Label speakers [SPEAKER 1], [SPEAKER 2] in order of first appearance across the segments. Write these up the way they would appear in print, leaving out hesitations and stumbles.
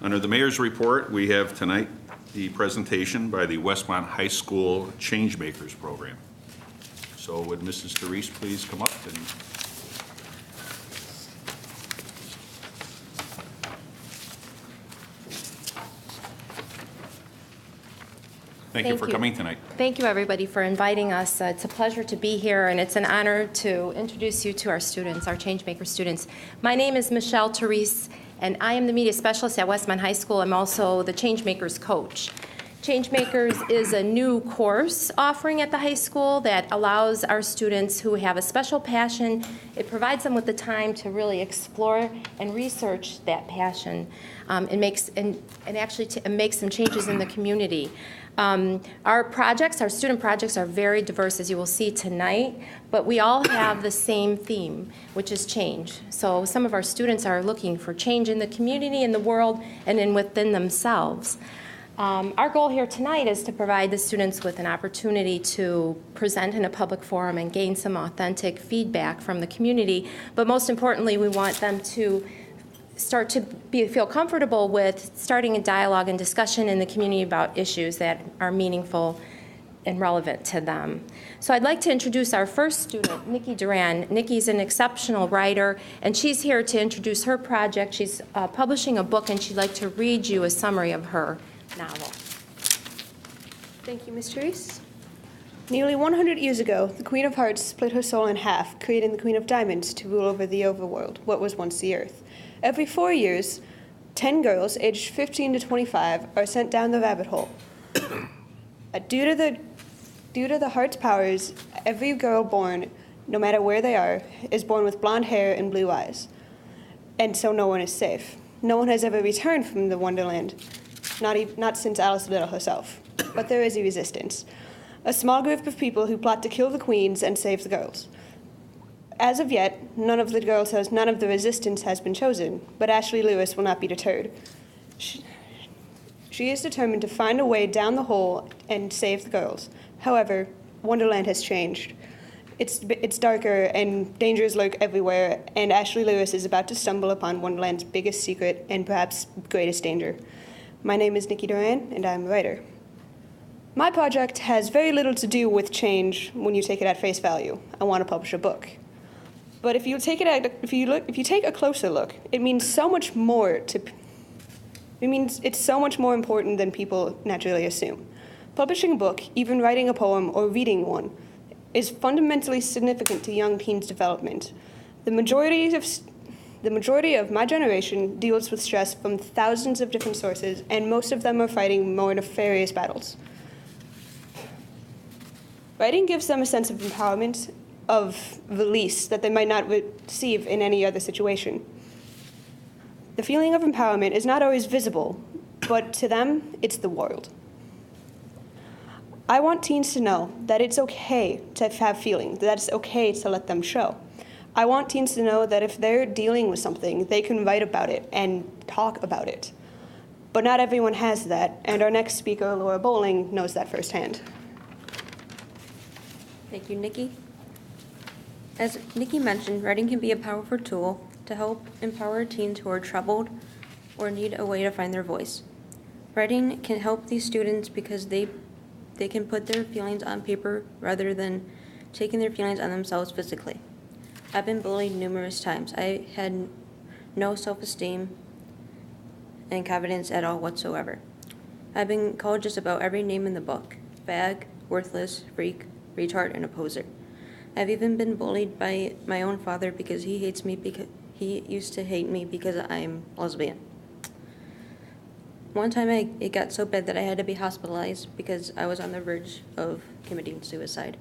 [SPEAKER 1] Under the mayor's report, we have tonight the presentation by the Westmont High School Changemakers program. So would Mrs. Therese please come up and Thank you for coming tonight.
[SPEAKER 2] Thank you, everybody, for inviting us. It's a pleasure to be here, and it's an honor to introduce you to our students, our Changemaker students. My name is Michelle Therese, and I am the media specialist at Westmont High School. I'm also the Changemakers coach. Changemakers is a new course offering at the high school that allows our students who have a special passion, it provides them with the time to really explore and research that passion and makes some changes in the community. Our student projects are very diverse, as you will see tonight, but we all have the same theme, which is change. So some of our students are looking for change in the community, in the world, and within themselves. Our goal here tonight is to provide the students with an opportunity to present in a public forum and gain some authentic feedback from the community, but most importantly, we want them to start to feel comfortable with starting a dialogue and discussion in the community about issues that are meaningful and relevant to them. So I'd like to introduce our first student, Nikki Duran. Nikki's an exceptional writer, and she's here to introduce her project. She's publishing a book, and she'd like to read you a summary of her novel.
[SPEAKER 3] Thank you, Ms. Therese. Nearly 100 years ago, the Queen of Hearts split her soul in half, creating the Queen of Diamonds to rule over the overworld, what was once the Earth. Every 4 years, 10 girls aged 15 to 25 are sent down the rabbit hole. Due to the heart's powers, every girl born, no matter where they are, is born with blonde hair and blue eyes. And so no one is safe. No one has ever returned from the Wonderland, not since Alice Little herself. But there is a resistance. A small group of people who plot to kill the queens and save the girls. As of yet, none of the resistance has been chosen, but Ashley Lewis will not be deterred. She is determined to find a way down the hole and save the girls. However, Wonderland has changed. It's darker and dangers lurk everywhere, and Ashley Lewis is about to stumble upon Wonderland's biggest secret and perhaps greatest danger. My name is Nikki Duran, and I'm a writer. My project has very little to do with change when you take it at face value. I want to publish a book. But if you take a closer look, it means so much more it's so much more important than people naturally assume. Publishing a book, even writing a poem or reading one, is fundamentally significant to young teens' development. The majority of my generation deals with stress from thousands of different sources, and most of them are fighting more nefarious battles. Writing gives them a sense of empowerment, of release that they might not receive in any other situation. The feeling of empowerment is not always visible, but to them, it's the world. I want teens to know that it's okay to have feelings, that it's okay to let them show. I want teens to know that if they're dealing with something, they can write about it and talk about it. But not everyone has that, and our next speaker, Laura Bowling, knows that firsthand.
[SPEAKER 4] Thank you, Nikki. As Nikki mentioned, writing can be a powerful tool to help empower teens who are troubled or need a way to find their voice. Writing can help these students because they can put their feelings on paper rather than taking their feelings on themselves physically. I've been bullied numerous times. I had no self-esteem and confidence at all whatsoever. I've been called just about every name in the book: fag, worthless, freak, retard, and a poser. I've even been bullied by my own father because he hates me because he used to hate me because I'm lesbian. One time it got so bad that I had to be hospitalized because I was on the verge of committing suicide.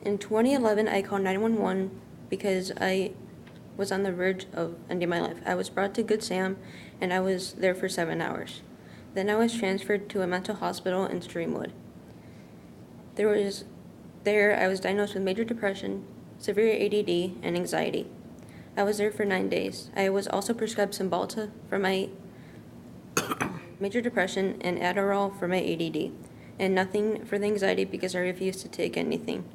[SPEAKER 4] In 2011, I called 911 because I was on the verge of ending my life. I was brought to Good Sam, and I was there for 7 hours. Then I was transferred to a mental hospital in Streamwood. There, I was diagnosed with major depression, severe ADD, and anxiety. I was there for 9 days. I was also prescribed Cymbalta for my major depression and Adderall for my ADD, and nothing for the anxiety because I refused to take anything.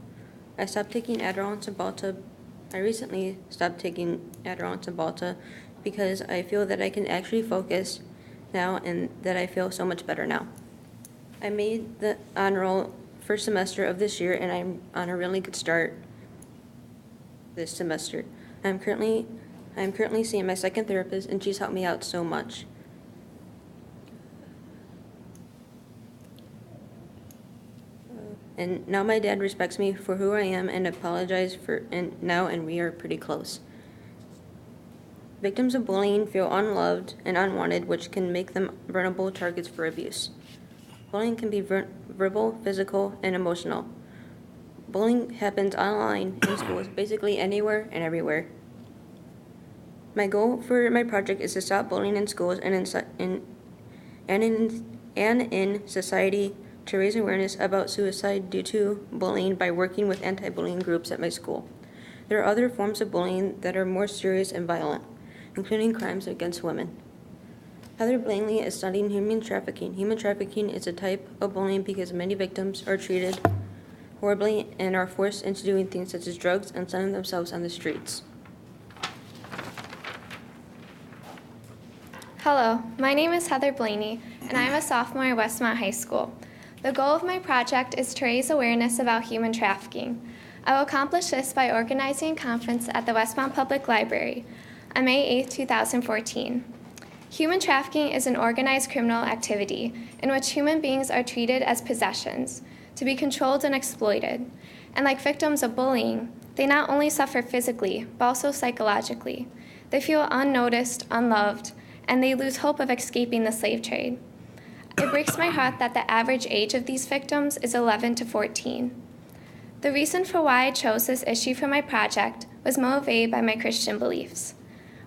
[SPEAKER 4] I stopped taking Adderall and Cymbalta. I recently stopped taking Adderall and Cymbalta because I feel that I can actually focus now and that I feel so much better now. I made the honor roll first semester of this year, and I'm on a really good start this semester. I'm currently seeing my second therapist, and she's helped me out so much. And now my dad respects me for who I am and apologizes and we are pretty close. Victims of bullying feel unloved and unwanted, which can make them vulnerable targets for abuse. Bullying can be verbal, physical, and emotional. Bullying happens online, in schools, basically anywhere and everywhere. My goal for my project is to stop bullying in schools and in society, to raise awareness about suicide due to bullying by working with anti-bullying groups at my school. There are other forms of bullying that are more serious and violent, including crimes against women. Heather Blaney is studying human trafficking. Human trafficking is a type of bullying because many victims are treated horribly and are forced into doing things such as drugs and selling themselves on the streets.
[SPEAKER 5] Hello, my name is Heather Blaney, and I am a sophomore at Westmont High School. The goal of my project is to raise awareness about human trafficking. I will accomplish this by organizing a conference at the Westmont Public Library on May 8, 2014. Human trafficking is an organized criminal activity in which human beings are treated as possessions, to be controlled and exploited. And like victims of bullying, they not only suffer physically, but also psychologically. They feel unnoticed, unloved, and they lose hope of escaping the slave trade. It breaks my heart that the average age of these victims is 11 to 14. The reason for why I chose this issue for my project was motivated by my Christian beliefs.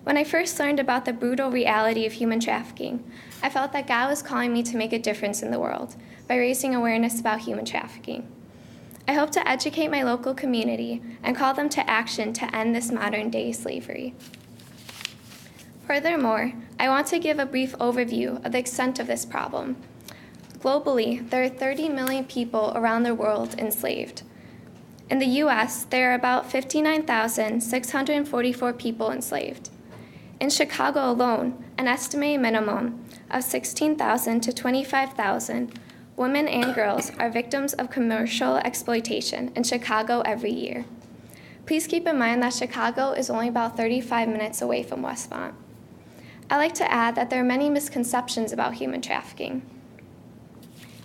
[SPEAKER 5] When I first learned about the brutal reality of human trafficking, I felt that God was calling me to make a difference in the world by raising awareness about human trafficking. I hope to educate my local community and call them to action to end this modern-day slavery. Furthermore, I want to give a brief overview of the extent of this problem. Globally, there are 30 million people around the world enslaved. In the U.S., there are about 59,644 people enslaved. In Chicago alone, an estimated minimum of 16,000 to 25,000 women and girls are victims of commercial exploitation in Chicago every year. Please keep in mind that Chicago is only about 35 minutes away from Westmont. I'd like to add that there are many misconceptions about human trafficking.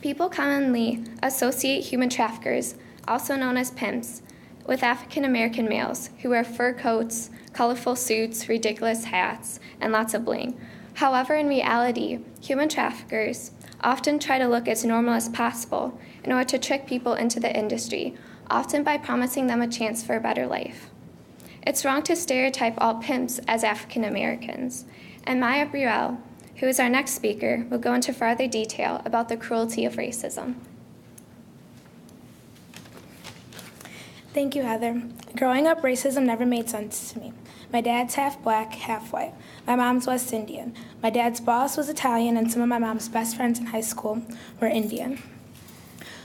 [SPEAKER 5] People commonly associate human traffickers, also known as pimps, with African American males who wear fur coats, colorful suits, ridiculous hats, and lots of bling. However, in reality, human traffickers often try to look as normal as possible in order to trick people into the industry, often by promising them a chance for a better life. It's wrong to stereotype all pimps as African Americans, and Maya Burrell, who is our next speaker, will go into further detail about the cruelty of racism.
[SPEAKER 6] Thank you, Heather. Growing up, racism never made sense to me. My dad's half black, half white. My mom's West Indian. My dad's boss was Italian, and some of my mom's best friends in high school were Indian.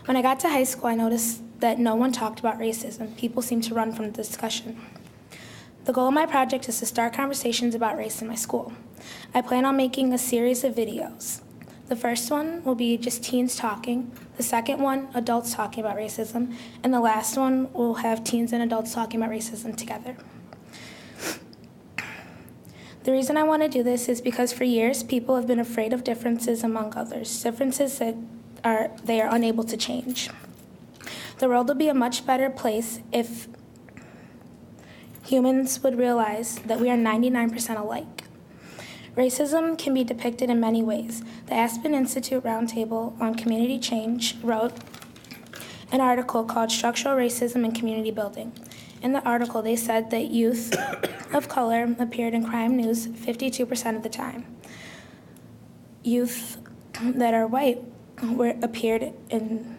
[SPEAKER 6] When I got to high school, I noticed that no one talked about racism. People seemed to run from the discussion. The goal of my project is to start conversations about race in my school. I plan on making a series of videos. The first one will be just teens talking, the second one, adults talking about racism, and the last one will have teens and adults talking about racism together. The reason I want to do this is because for years, people have been afraid of differences among others, differences that they are unable to change. The world would be a much better place if humans would realize that we are 99% alike. Racism can be depicted in many ways. The Aspen Institute Roundtable on Community Change wrote an article called Structural Racism and Community Building. In the article, they said that youth of color appeared in crime news 52% of the time. Youth that are white appeared in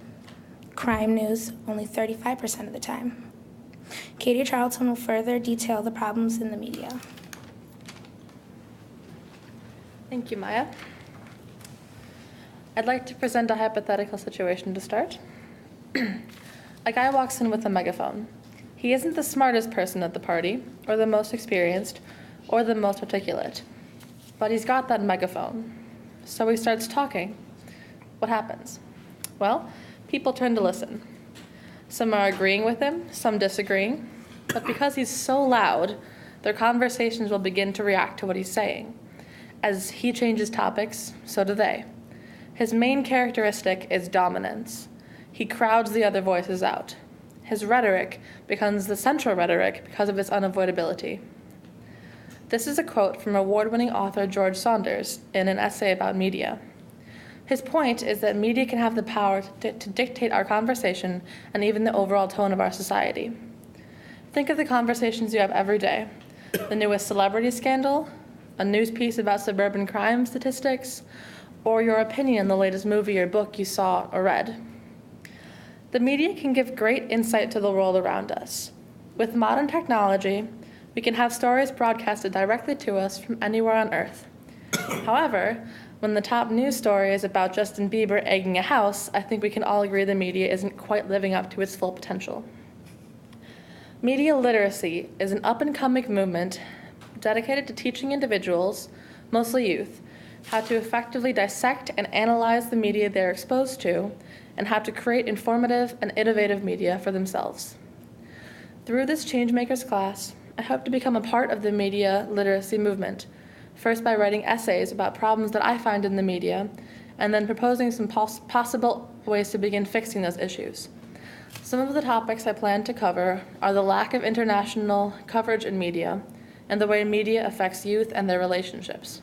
[SPEAKER 6] crime news only 35% of the time. Katie Charlton will further detail the problems in the media.
[SPEAKER 7] Thank you, Maya. I'd like to present a hypothetical situation to start. A guy walks in with a megaphone. He isn't the smartest person at the party or the most experienced or the most articulate. But he's got that megaphone. So he starts talking. What happens? Well, people turn to listen. Some are agreeing with him, some disagreeing. But because he's so loud, their conversations will begin to react to what he's saying. As he changes topics, so do they. His main characteristic is dominance. He crowds the other voices out. His rhetoric becomes the central rhetoric because of its unavoidability. This is a quote from award-winning author George Saunders in an essay about media. His point is that media can have the power to dictate our conversation and even the overall tone of our society. Think of the conversations you have every day. The newest celebrity scandal, a news piece about suburban crime statistics, or your opinion on the latest movie or book you saw or read. The media can give great insight to the world around us. With modern technology, we can have stories broadcasted directly to us from anywhere on Earth. However, when the top news story is about Justin Bieber egging a house, I think we can all agree the media isn't quite living up to its full potential. Media literacy is an up-and-coming movement dedicated to teaching individuals, mostly youth, how to effectively dissect and analyze the media they're exposed to, and how to create informative and innovative media for themselves. Through this Changemakers class, I hope to become a part of the media literacy movement, first by writing essays about problems that I find in the media, and then proposing some possible ways to begin fixing those issues. Some of the topics I plan to cover are the lack of international coverage in media, and the way media affects youth and their relationships.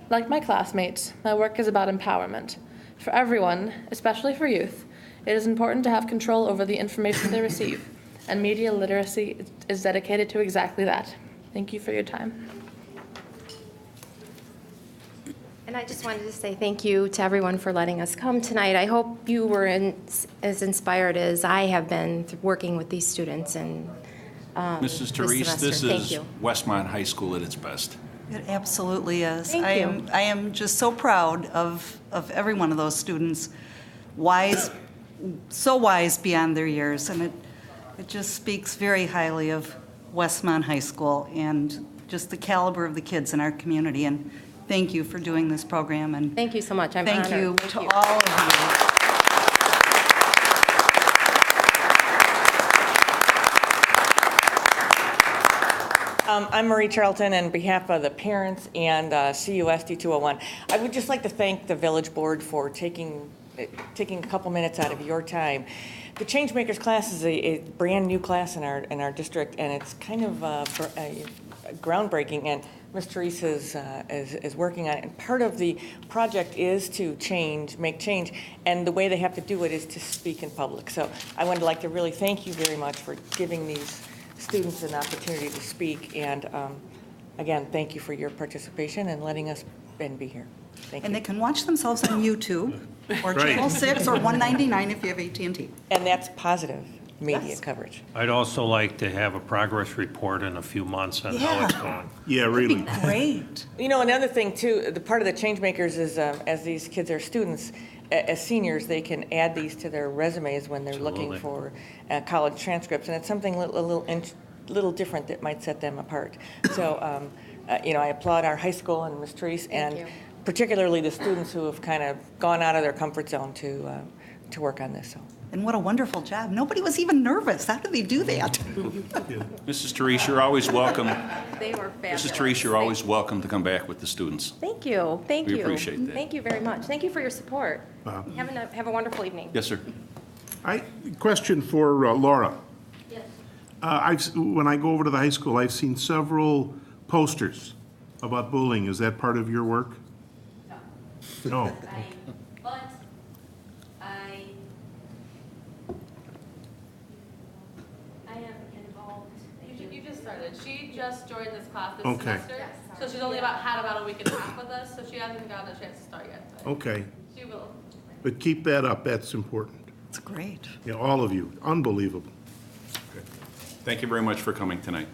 [SPEAKER 7] Like my classmates, my work is about empowerment. For everyone, especially for youth, it is important to have control over the information they receive, and media literacy is dedicated to exactly that. Thank you for your time.
[SPEAKER 2] And I just wanted to say thank you to everyone for letting us come tonight. I hope you were as inspired as I have been working with these students. And
[SPEAKER 1] Mrs. Therese, this is Westmont High School at its best.
[SPEAKER 8] It absolutely is.
[SPEAKER 2] Thank you.
[SPEAKER 8] I am just so proud of every one of those students, wise, so wise beyond their years, and it just speaks very highly of Westmont High School and just the caliber of the kids in our community. And thank you for doing this program. And
[SPEAKER 2] thank you so much. I'm
[SPEAKER 8] thank
[SPEAKER 2] honored.
[SPEAKER 8] you
[SPEAKER 2] Thank
[SPEAKER 8] to
[SPEAKER 2] you.
[SPEAKER 8] all of you.
[SPEAKER 9] I'm Marie Charlton, and on behalf of the parents and CUSD 201, I would just like to thank the Village Board for taking a couple minutes out of your time. The Changemakers class is a brand new class in our district, and it's kind of groundbreaking. And Ms. Therese is working on it. And part of the project is to make change, and the way they have to do it is to speak in public. So I would like to really thank you very much for giving these students an opportunity to speak, and again, thank you for your participation and letting us be here. Thank
[SPEAKER 8] And
[SPEAKER 9] you.
[SPEAKER 8] they can watch themselves on YouTube or Channel 6 or 199 if you have AT&T.
[SPEAKER 9] And that's positive media
[SPEAKER 8] Yes.
[SPEAKER 9] coverage.
[SPEAKER 10] I'd also like to have a progress report in a few months on how it's going.
[SPEAKER 11] Yeah, really.
[SPEAKER 8] Great.
[SPEAKER 9] You know, another thing too, the part of the Changemakers is as these kids are students, as seniors, they can add these to their resumes when they're looking for college transcripts, and it's something a little different that might set them apart. So, you know, I applaud our high school and Ms. Therese, and particularly the students who have kind of gone out of their comfort zone to work on this. So.
[SPEAKER 8] And what a wonderful job. Nobody was even nervous. How did they do that?
[SPEAKER 1] Mrs. Therese, you're always welcome.
[SPEAKER 2] They were fabulous.
[SPEAKER 1] Mrs. Therese, you're always welcome to come back with the students.
[SPEAKER 2] Thank you. Thank you.
[SPEAKER 1] We appreciate that.
[SPEAKER 2] Thank you very much. Thank you for your support. Have a wonderful evening.
[SPEAKER 1] Yes, sir.
[SPEAKER 11] Question for Laura. Yes. When I go over to the high school, I've seen several posters about bullying. Is that part of your work? No.
[SPEAKER 7] I am involved. You just started. She just joined this class this
[SPEAKER 11] Okay.
[SPEAKER 7] semester, so she's only had about a week and a half with us, so she hasn't gotten a chance to start yet. But
[SPEAKER 11] Okay.
[SPEAKER 7] she will.
[SPEAKER 11] But keep that up. That's important.
[SPEAKER 8] It's great.
[SPEAKER 11] Yeah, all of you. Unbelievable.
[SPEAKER 1] Thank you very much for coming tonight.